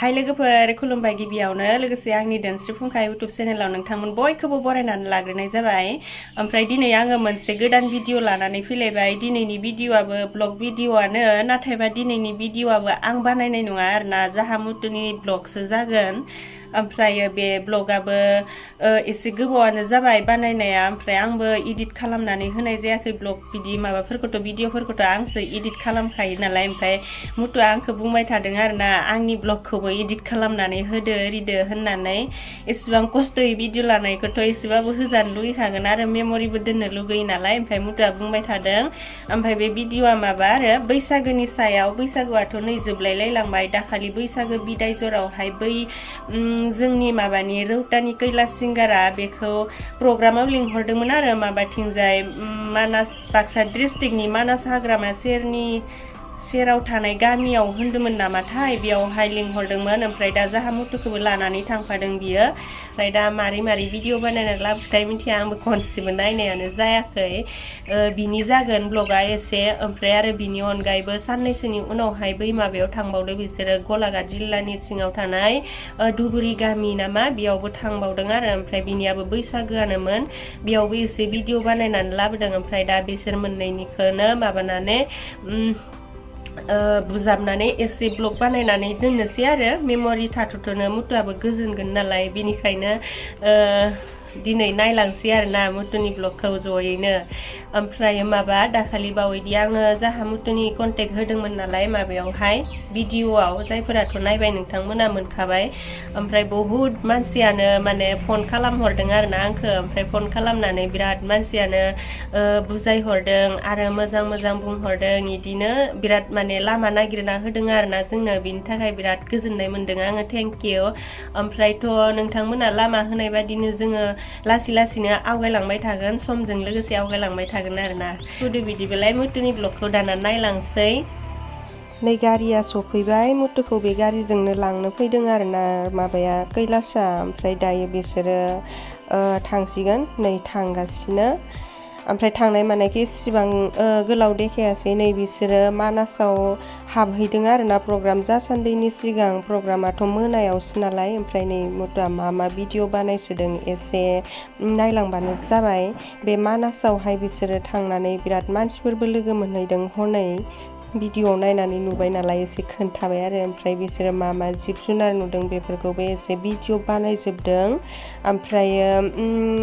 हाय लोगोफोर खुलुमबाय गिबियावनो लोगोसे आंनि धोनस्रिफुंखा यूट्यूब चेनेलाव नोंथांमोन बयखौबो बरायनानै लाग्रोनाय जाबाय। ओमफ्राय दिनै आङो मोनसे गोदान भिडिअ लानानै फैलायबाय। दिनैनि भिडिअआबो ब्लग भिडिअआनो, नाथायबा दिनैनि भिडिअआबो आं बानायनाय नङा आरोना, जाहा मुतुनि ब्लगसो जागोन। ओमफ्राय बे ब्लगाबो एसे गोबावानो जाबाय बानायनाया, ओमफ्राय आंबो इडिट खालामनानै होनाय जायाखै। ब्लग बिदि माबाफोरखौथ' भिडिअफोरखौथ' आंसो इडिट खालामखायो नालाय। ओमफ्राय मुतुआ आंखौ बुंबाय थादों आरोना, आंनि ब्लगखौबो इडिट खालामनानै होदो रिदो होननानै। एसेबां खस्थ'यै भिडिअ लानायखौथ' एसेबाबो होजानो लुगैखागोन आरो मेमरिबो दोननो लुगैयो नालाय। ओमफ्राय मुतुआ बुंबाय थादों। ओमफ्राय बे भिडिअआ माबा आरो बैसागोनि सायाव। बैसागोआथ' नै जोबलायलायलांबाय। दाखालि बैसागो बिदाय जरावहाय बै जोंनि माबानि रौतानि कैलाश सिंगारा बेखौ प्रग्रामाव लिंहरदोंमोन आरो माबाथिंजाय मानास बाक्सा डिस्ट्रिक्टनि मानास हाग्रामा सेराव थानाय गामियाव होन्दोंमोन नामाथाय, बेयावहाय लिंहरदोंमोन। ओमफ्राय दा जाहा मुतुखौबो लानानै थांफादों बियो। ओमफ्राय दा मारै भिडिअ बानायनानै लाबोथाय मिथिया, आंबो खनसेबो नायनायानो जायाखै। बिनि जागोन ब्लगा एसे। ओमफ्राय आरो बिनि अनगायैबो साननैसोनि उनावहाय बै माबायाव थांबावदों बिसोरो, गलाघाट जिल्लानि सिङाव थानाय धुबुरी गामि नामा, बेयावबो थांबावदों आरो। ओमफ्राय बिनियाबो बैसागोआनोमोन, बेयावबो एसे भिडिअ बानायनानै लाबोदों। ओमफ्राय दा बिसोर मोननैनिखौनो माबानानै बुजाबनानै एसे ब्लग बानायनानै दोननोसै आरो। मेमरि थाथ'नो मुतुआबो गोजोनगोन नालाय, बेनिखायनो दिनै नायलांसै आरोना मुतुनि ब्लगखौ जयैनो। ओमफ्राय माबा दाखालि बावैदि आङो जाहा मुतुनि कन्टेक्ट होदोंमोन नालाय माबायावहाय भिडिअआव, जायफोराथ' नायबाय नोंथांमोना मोनखाबाय। ओमफ्राय बहुद मानसियानो माने फन खालामहरदों आरोना आंखौ। ओमफ्राय फन खालामनानै बिराद मानसियानो बुजायहरदों आरो मोजां मोजां बुंहरदों। इदिनो बिराद माने लामा नागिरना होदों आरोना जोंनो, बिनि थाखाय बिराद गोजोननाय मोनदों आङो, थेंक इउ। ओमफ्रायथ' नोंथांमोना लामा होनाय बादिनो जोङो लासै लासैनो आवगायलांबाय थागोन, समजों लोगोसे आवगायलांबाय थागोन आरोना। फुदु बिदिबालाय मुतुनि ब्लगखौ दाना नायलांसै। नै गारिया सफैबाय, मुतुखौ बे गारिजोंनो लांनो फैदों आरोना माबाया कैलाशआ। ओमफ्राय दायो बिसोरो थांसिगोन, नै थांगासिनो। ओमफ्राय थांनाय मानायखौ इसिबां गोलाव देखायासै। नै बिसोरो मानासाव हाबहैदों आरोना प्रग्राम जासान्दिनि सिगां। प्रग्रामाथ' मोनायावसो नालाय। ओमफ्राय नै मुतुआ मा भिडिअ बानायसोदों एसे नायलांबानो जाबाय। बे मानासावहाय बिसोरो थांनानै बिराद मानसिफोरबो लोगो मोनहैदों हनै। भिडिअ नायनानै नुबाय नालाय एसे खोन्थाबाय आरो। ओमफ्राय बिसोरो मा जिब जुनार नुदों बेफोरखौबो एसे भिडिअ बानायजोबदों। ओमफ्रायो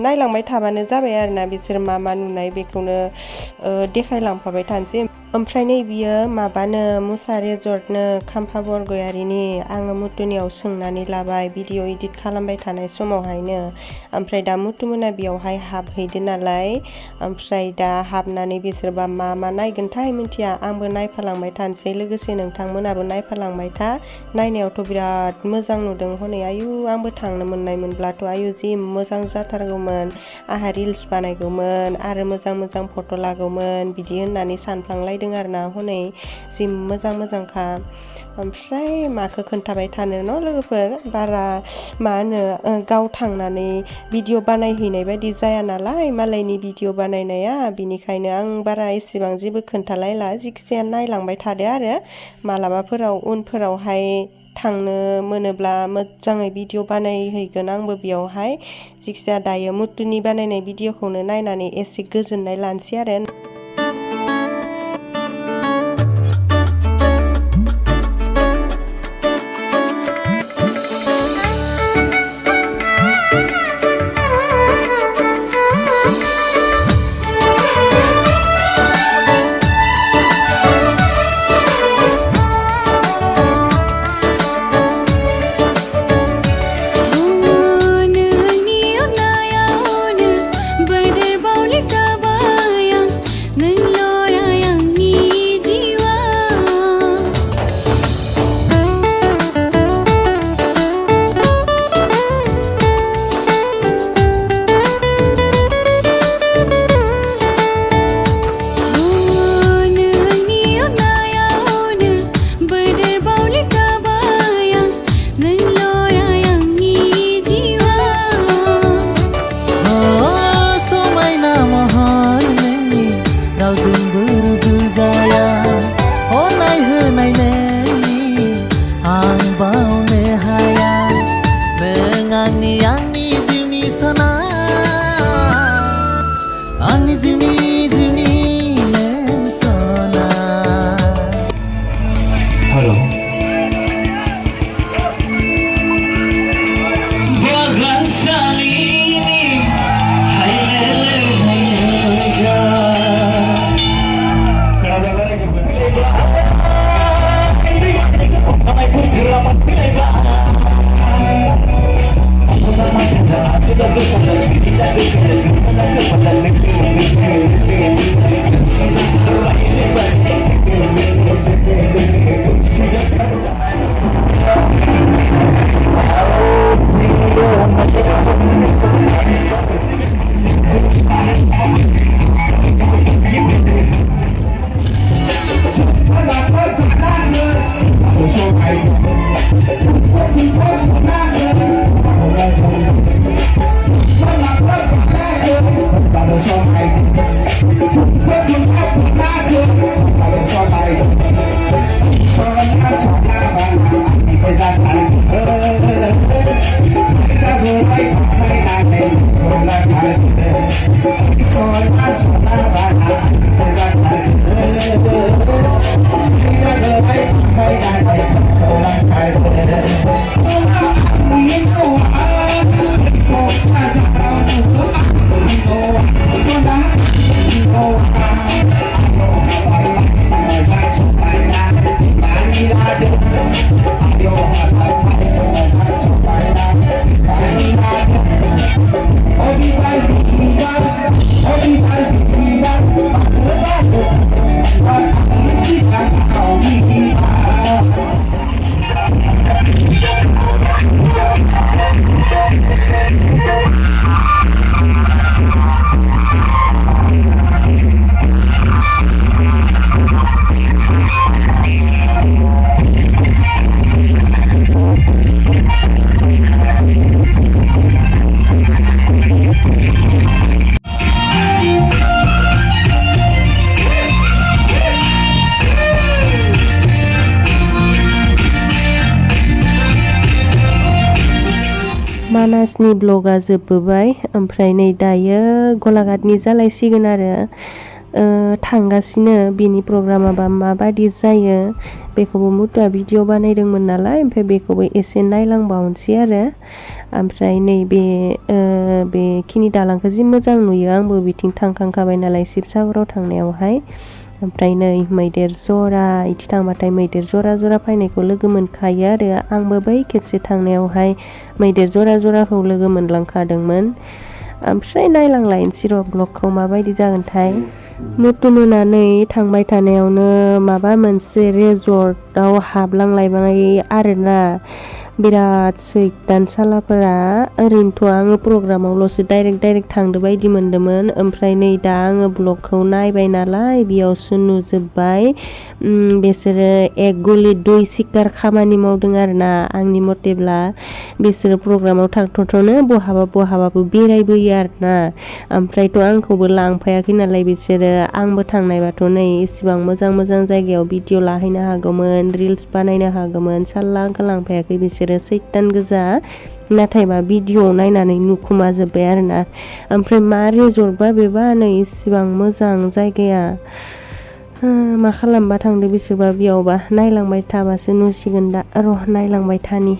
नायलांबाय थाबानो जाबाय आरोना बिसोर मा नुनाय बेखौनो देखायलांफाबाय थानोसै। ओमफ्राय नै बियो माबानो मुसा रेजर्टनो खाम्फा बरगयारिनि, आङो मुतुनियाव सोंनानै लाबाय भिडिअ इडिट खालामबाय थानाय समावहायनो। ओमफ्राय दा मुतुमोना बेयावहाय हाबहैदो नालाय। ओमफ्राय दा हाबनानै बिसोरबा मा नायगोनथाय मिथिया, आंबो नायफालांबाय थानोसै, लोगोसे नोंथांमोनाबो नायफालांबाय था। नायनायावथ' बिराद मोजां नुदों हनै। आयु आंबो थांनो मोननायमोनब्लाथ' आयु जि मोजां जाथारगौमोन, आंहा रिल्स बानायगौमोन आरो मोजां फट' लागौमोन बिदि होननानै सानफ्लांलायदों आरोना हनै, जि मोजांखा। ओमफ्राय माखौ खोन्थाबाय थानो न' लोगोफोर, बारा गाव थांनानै भिडिअ बानायहैनाय बायदि जाया नालाय मालायनि भिडिअ बानायनाया, बिनिखायनो आं बारा एसेबां जेबो खोन्थालायला। जिखिजाया नायलांबाय थादो आरो, मालाबाफोराव उनफोरावहाय थांनो मोनोब्ला मोजाङै भिडिअ बानायहैगोन आंबो बेयावहाय। जिखिजाया दायो मुतुनि बानायनाय भिडिअखौनो नायनानै एसे गोजोननाय लानोसै आरो। Hello. मानासनि ब्लगा जोबबोबाय ओमफ्राय नै दायो गलाघाटनि जालायसिगोन आरो थांगासिनो बिनि प्रग्रामाबा माबादि जायो बेखौबो मुतुआ भिडिअ बानायदोंमोन नालाय ओमफ्राय बेखौबो एसे नायलांबावनोसै आरो ओमफ्राय नै बेखिनि दालांखौ जि मोजां नुयो आंबो बिथिं थांखांखाबाय नालाय शिबसागराव थांनायावहाय ओमफ्राय नै मैदेर जरा इदि थांबाथाय मैदेर जरा जरा फैनायखौ लोगो मोनखायो आरो आंबो बै खेबसे थांनायावहाय मैदेर जरा जराखौ लोगो मोनलांखादोंमोन ओमफ्राय नायलांलायनोसै र' ब्लगखौ माबायदि जागोनथाय मुतु मोनानै थांबाय थानायावनो माबा मोनसे रिजर्टआव हाबलांलायबाय आरोना बिराद सैतान सालाफोरा ओरैनोथ' आङो प्रग्रामावल'सो डाइरेक्ट थांदो बायदि मोन्दोंमोन ओमफ्राय नै दा आङो ब्लगखौ नायबाय नालाय बेयावसो नुजोब्बाय बिसोरो एक गलि दुइ सिकार खामानि मावदों आरोना आंनि मथेब्ला बिसोरो प्रग्रामाव थांथ'नो बहाबाबो बेरायबोयो आरोना ओमफ्रायथ' आंखौबो लांफायाखै नालाय बिसोरो आंबो थांनायबाथ' नै इसिबां मोजां जायगायाव भिडिअ लाहैनो हागौमोन रिल्स बानायनो हागौमोन साल्ला आंखौ लांफायाखै बिसोरो सैतान गोजा नाथायबा भिडिअ नायनानै नुखुमा जोब्बाय आरोना ओमफ्राय मा रिजर्टबा बेबा नै इसिबां मोजां जायगाया मा खालामबा थांदो बिसोरबा बेयावबा नायलांबाय थाबासो नुसिगोन दा र' नायलांबाय थानि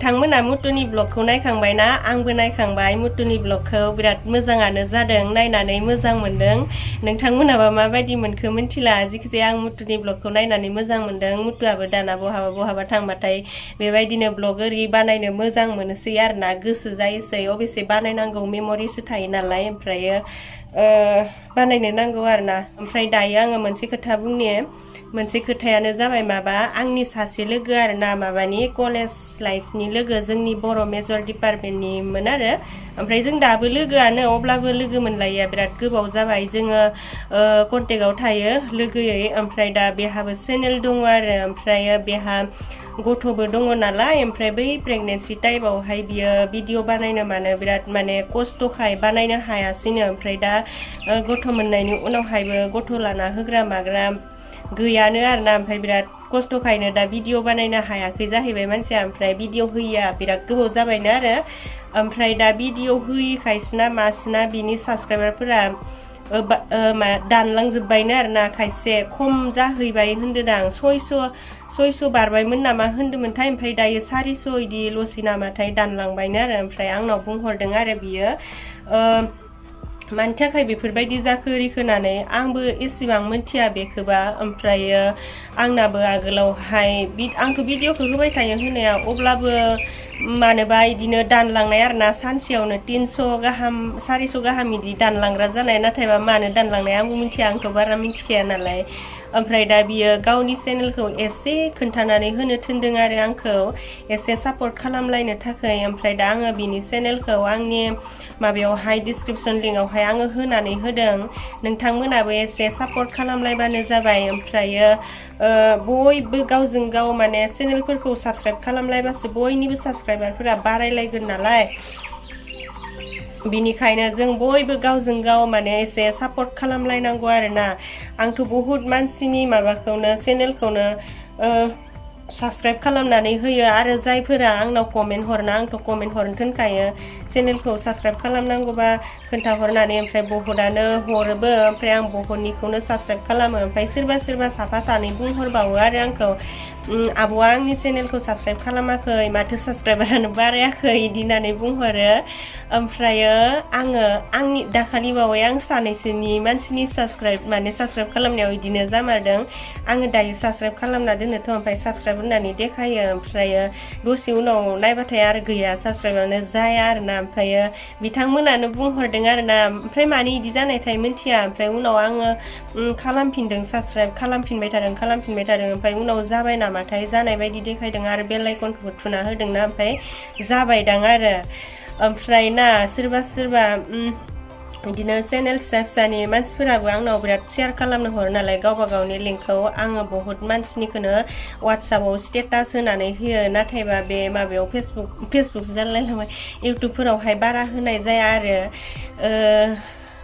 नोंथांमोना मुतुनि ब्लगखौ नायखांबायना आंबो नायखांबाय मुतुनि ब्लगखौ बिराद मोजाङानो जादों नायनानै मोजां मोनदों नोंथांमोनाबा माबायदि मोनखो मिन्थिला जिखिजाया आं मुतुनि ब्लगखौ नायनानै मोजां मोनदों मुतुआबो दाना बहाबा थांबाथाय बेबायदिनो ब्लग ओरि बानायनो मोजां मोनोसै आरोना गोसो जायोसै अबेसे बानायनांगौ मेम'रिसो थायो नालाय ओमफ्रायो बानायनो नांगौ आरोना ओमफ्राय दायो आङो मोनसे खोथा बुंनि मोनसे खोथायानो जाबाय माबा आंनि सासे लोगो आरोना माबानि कलेज लाइफनि लोगो जोंनि बर' मेजर डिपार्टमेन्टनिमोन आरो ओमफ्राय जों दाबो लोगोआनो अब्लाबो लोगो मोनलायिया बिराद गोबाव जाबाय जोङो कन्टेक्टआव थायो लोगोयै ओमफ्राय दा बेहाबो चेनेल दङ आरो ओमफ्राय बेहा गथ'बो दङ नालाय ओमफ्राय बै प्रेगनेन्सि टाइमावहाय बियो भिडिअ बानायनो मानो बिराद माने खस्थ'खाय बानायनो हायासैनो ओमफ्राय दा गथ' मोननायनि उनावहायबो गथ' लाना होग्रा माग्रा गैयानो आरोना ओमफ्राय बिराद खस्थ'खायनो दा भिडिअ बानायनो हायाखै जाहैबाय मानसिया ओमफ्राय भिडिअ होयिया बिराद गोबाव जाबायनो आरो ओमफ्राय दा भिडिअ होयिखायसोना मासोना बिनि साबस्क्राइबारफोरा दानलांजोब्बायनो आरोना खायसे खम जाहैबाय होनदोंदां 600 बारबायमोन नामा होन्दोंमोनथाय ओमफ्राय दायो 400 इदिल'सै नामाथाय दानलांबायनो आरो ओमफ्राय आंनाव बुंहरदों आरो बियो मानि थाखाय बेफोरबायदि जाखो होननानै आंबो एसेबां मोनथिया बेखौबा ओमफ्रायो आंनाबो आगोलावहाय आंथ' भिडिअखौ होबाय थायो होनाया अब्लाबो मानोबा इदिनो दानलांनाय आरोना सानसेयावनो 300 गाहाम 400 गाहाम इदि दानलांग्रा जानाय नाथायबा मानो दानलांनाय आंबो मिथिया आंथ' बारा मिथिखाया नालाय ओमफ्राय दा बियो गावनि चेनेलखौ एसे खोन्थानानै होनो थिनदों आरो आंखौ एसे सापर्ट खालामलायनो थाखाय ओमफ्राय दा आङो बिनि चेनेलखौ आंनि माबायावहाय डिसक्रिपसन लिंकआवहाय आङो होनानै होदों नोंथांमोनाबो एसे सापर्ट खालामलायबानो जाबाय ओमफ्रायो बयबो गावजों गाव माने चेनेलफोरखौ साबस्क्राइब खालामलायबासो बयनिबो साबस्क्राइबारफोरा बारायलायगोन नालाय बिनिखायनो जों बयबो गावजों गाव माने एसे सापर्ट खालामलायनांगौ आरोना आंथ' बहुद मानसिनि माबाखौनो चेनेलखौनो साबस्क्राइब खालामनानै होयो आरो जायफोरा आंनाव कमेन्ट हरना आंथ' कमेन्ट हरनो थिनखायो चेनेलखौ साबस्क्राइब खालामनांगौबा खोन्थाहरनानै ओमफ्राय बहुदानो हरोबो ओमफ्राय आं बहुदनिखौनो साबस्क्राइब खालामो ओमफ्राय सोरबा साफा सानै बुंहरबावो आरो आंखौ आब'आ आंनि चेनेलखौ साबस्क्राइब खालामाखै माथो साबस्क्राइबारानो बारायाखै इदि होननानै बुंहरो ओमफ्रायो आङो आंनि दाखालि बावै आं सानैसोनि मानसिनि साबस्क्राइब खालामनायाव इदिनो जामारदों आङो दायो साबस्क्राइब खालामना दोनोथ' ओमफ्राय साबस्क्राइब होननानै देखायो ओमफ्रायो दसे उनाव नायबाथाय आरो गैया साबस्क्राइबानो जाया आरोना ओमफ्रायो बिथांमोनानो बुंहरदों आरोना ओमफ्राय मानो इदि जानायथाय मिन्थिया ओमफ्राय उनाव आङो खालामफिनदों साबस्क्राइब खालामफिनबाय थादों ओमफ्राय उनाव जाबाय नामाथाय जानाय बायदि देखायदों आरो बेल आइकनखौबो थुना होदोंना ओमफ्राय जाबायदां आरो ओमफ्राय ना सोरबा बिदिनो चेनेल फिसानि मानसिफोराबो आंनाव बिराद शेयार खालामनो हरो नालाय गावबा गावनि लिंकखौ आङो बहुत मानसिनिखौनो वाट्सएपआव स्टेटास होनानै होयो नाथायबा बे माबायाव फेसबुक जालायलांबाय इउटुबफोरावहाय बारा होनाय जाया आरो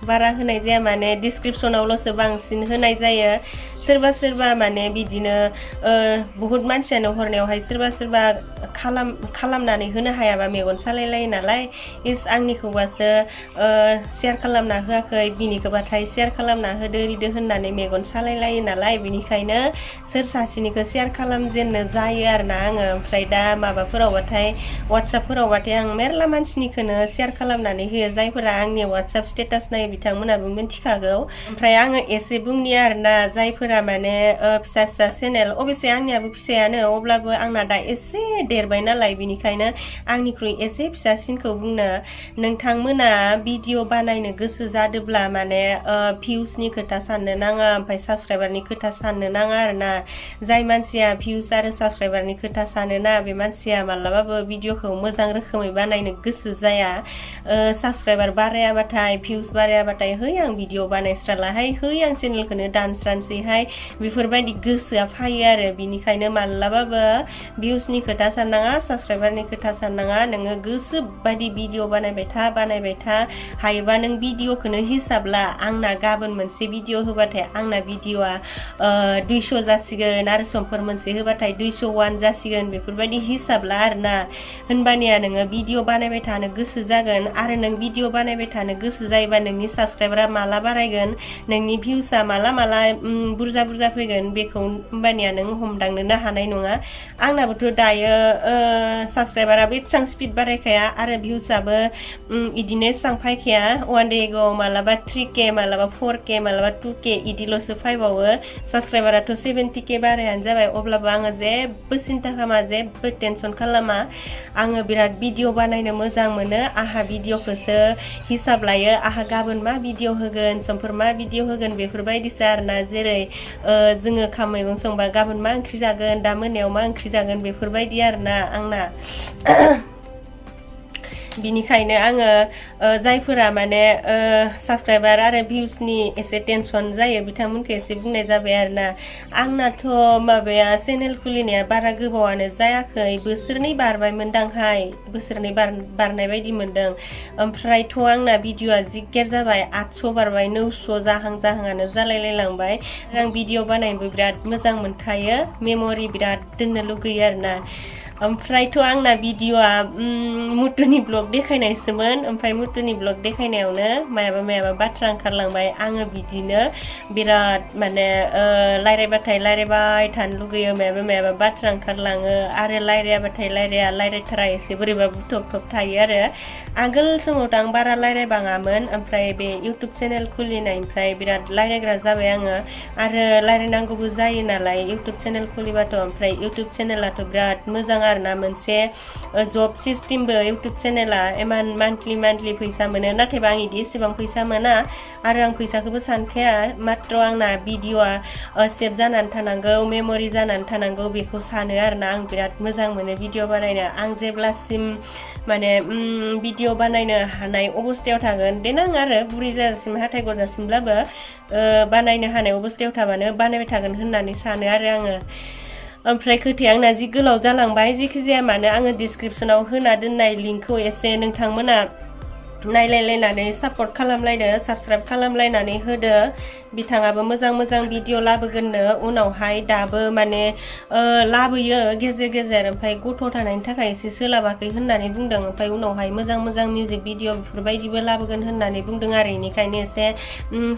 बारा होनाय जाया माने डिसक्रिपसनावल'सो बांसिन होनाय जायो सोरबा माने बिदिनो बहुत मानसियानो हरनायावहाय सोरबा खालामनानै होनो हायाबा मेगन सालायलायो नालाय आंनिखौबासो शेयार खालामना होआखै बिनिखौबाथाय शेयार खालामना होदो रिदो होननानै मेगन सालायलायो नालाय बिनिखायनो सोर सासेनिखौ शेयार खालामजेननो जायो आरोना आङो ओमफ्राय दा माबाफोरावबाथाय वाट्सएपफोरावबाथाय आं मेरला मानसिनिखौनो शेयार खालामनानै होयो जायफोरा आंनि वाट्सएप स्टेटास नायो बिथांमोनाबो मिन्थिखागौ ओमफ्राय आङो एसे बुंनि आरोना जायफोरा माने फिसा चेनेल अबेसे आंनियाबो फिसायानो अब्लाबो आंना दा एसे देरबाय नालाय बिनिखायनो आंनिख्रुइ एसे फिसासिनखौ बुंनो नोंथांमोना भिडिअ बानायनो गोसो जादोंब्ला माने भिउसनि खोथा साननो नाङा ओमफ्राय साबस्क्राइबारनि खोथा साननो नाङा आरोना जाय मानसिया भिउस आरो साबस्क्राइबारनि खोथा सानोना बे मानसिया मालाबाबो भिडिअखौ मोजां रोखोमै बानायनो गोसो जाया साबस्क्राइबार बारायाबाथाय भिउस बारायाबाथाय आं भिडिअ बानायस्रालाहाय आं चेनेलखौनो दानस्रानोसैहाय बेफोरबायदि गोसोआ फायो आरो बिनिखायनो मालाबाबो भिउसनि खोथा साननाङा साबस्क्राइबारनि खोथा साननाङा नोङो गोसो बायदि भिडिअ बानायबाय था हायोबा नों भिडिअखौनो हिसाब ला आंना गाबोन मोनसे भिडिअ होबाथाय आंना भिडिअआ 200 जासिगोन आरो समफोर मोनसे होबाथाय 201 जासिगोन बेफोरबायदि हिसाब ला आरोना होनबानिया नोङो भिडिअ बानायबाय थानो गोसो जागोन आरो नों भिडिअ बानायबाय थानो गोसो जायोबा नोंनि नोंनि साबस्क्राइबारा माला बारायगोन नोंनि भिउसआ माला बुरजा बुरजा फैगोन बेखौ होमबानिया नों हमदांनोनो हानाय नङा आंनाबोथ' दायो साबस्क्राइबाराबो एसेबां स्पिड बारायखाया आरो भिउसआबो इदिनो एसेबां फायखाया वान डेगो मालाबा 3K मालाबा 4K मालाबा 2K इदिल'सो फायबावो साबस्क्राइबाराथ' 70K बारायानो जाबाय अब्लाबो आङो जेबो सिन्था खालामा जेबो टेनसन खालामा आङो बिराद भिडिअ बानायनो मोजां मोनो आहा भिडिअखौसो हिसाब लायो आहा गाबोन मा भिडिअ होगोन समफोर मा भिडिअ होगोन बेफोरबायदिसो आरोना जेरै जोङो ओंखाम मैगं संबा गाबोन मा ओंख्रि जागोन दा मोनायाव मा ओंख्रि जागोन बेफोरबायदि आरोना आंना बिनिखायनो आङो जायफोरा माने साबस्क्राइबार आरो भिउसनि एसे टेनसन जायो बिथांमोनखौ एसे बुंनाय जाबाय आरोना आंनाथ' माबाया चेनेल खुलिनाया बारा गोबावानो जायाखै बोसोरनै बारबायमोनदांहाय बोसोरनै बारनाय बायदि मोनदों ओमफ्रायथ' आंना भिडिअआ जिगेर जाबाय 800 बारबाय 900 जाहांआनो जालायलायलांबाय आं भिडिअ बानायनोबो बिराद मोजां मोनखायो मेम'रि बिराद दोननो लुगैयो आरोना ओमफ्रायथ' आंना भिडिअआ मुटुनि ब्लग देखायनायसोमोन ओमफ्राय मुटुनि ब्लग देखायनायावनो मायाबा बाथ्रा ओंखारलांबाय आङो बिदिनो बिराद माने रायलायबाय थानो लुगैयो मायाबा बाथ्रा ओंखारलाङो आरो रायलायाबाथाय रायलायथारा एसे बोरैबा बुथब थायो आरो आगोल समावथ' आं बारा रायलायबाङामोन ओमफ्राय बे इउटुब चेनेल खुलिनायनिफ्राय बिराद रायलायग्रा जाबाय आङो आरो रायलायनांगौबो जायो नालाय इउटुब चेनेल खुलिबाथ' ओमफ्राय इउटुब चेनेलाथ' बिराद मोजां आरोना मोनसे जब सिस्टेमबो इउटुब चेनेला इमान मान्थलि फैसा मोनो नाथायबा आं इदि एसेबां फैसा मोना आरो आं फैसाखौबो सानखाया मात्र आंना भिडिअआ सेभ जानानै थानांगौ मेम'रि जानानै थानांगौ बेखौ सानो आरोना आं बिराद मोजां मोनो भिडिअ बानायनो आं जेब्लासिम माने भिडिअ बानायनो हानाय अबस्थायाव थागोन देनां आरो बुरै जाजासिम हाथाय गजासिमब्लाबो बानायनो हानाय अबस्थायाव थाबानो बानायबाय थागोन होननानै सानो आरो आङो ओमफ्राय खोथाया आंना जि गोलाव जालांबाय जेखि जाया मानो आङो डिसक्रिपसनाव होना दोननाय लिंकखौ एसे नोंथांमोना नायलायलायनानै सापर्ट खालामलायदो साबस्क्राइब खालामलायनानै होदो बिथाङाबो मोजां भिडिअ लाबोगोननो उनावहाय दाबो माने लाबोयो गेजेर ओमफ्राय गथ' थानायनि थाखाय एसे सोलाबाखै होननानै बुंदों ओमफ्राय उनावहाय मोजां मिउजिक भिडिअ बेफोरबायदिबो लाबोगोन होननानै बुंदों आरो बेनिखायनो एसे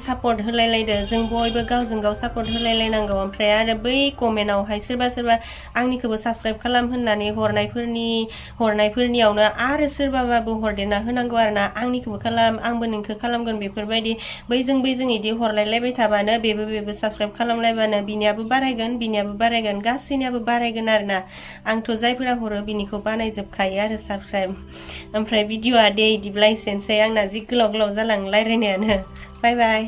सापर्ट होलायलायदो जों बयबो गावजों गाव सापर्ट होलायलायनांगौ ओमफ्राय आरो बै कमेन्टआवहाय सोरबा आंनिखौबो साबस्क्राइब खालाम होननानै हरनायफोरनियावनो आरो सोरबाबाबो हरदेरना होनांगौ आरोना आंनिखौबो खालाम आंबो नोंखौ खालामगोन बेफोरबायदि बैजों इदि हरलायलायबाय थाबानो बेबो साबस्क्राइब खालामलायबानो बिनियाबो बारायगोन गासैनियाबो बारायगोन आरोना आंथ' जायफोरा हरो बिनिखौ बानायजोबखायो आरो साबस्क्राइब ओमफ्राय भिडिअआ दे इदिब्ला एसेनोसै आंना जि गोलाव जालां रायलायनायानो बाय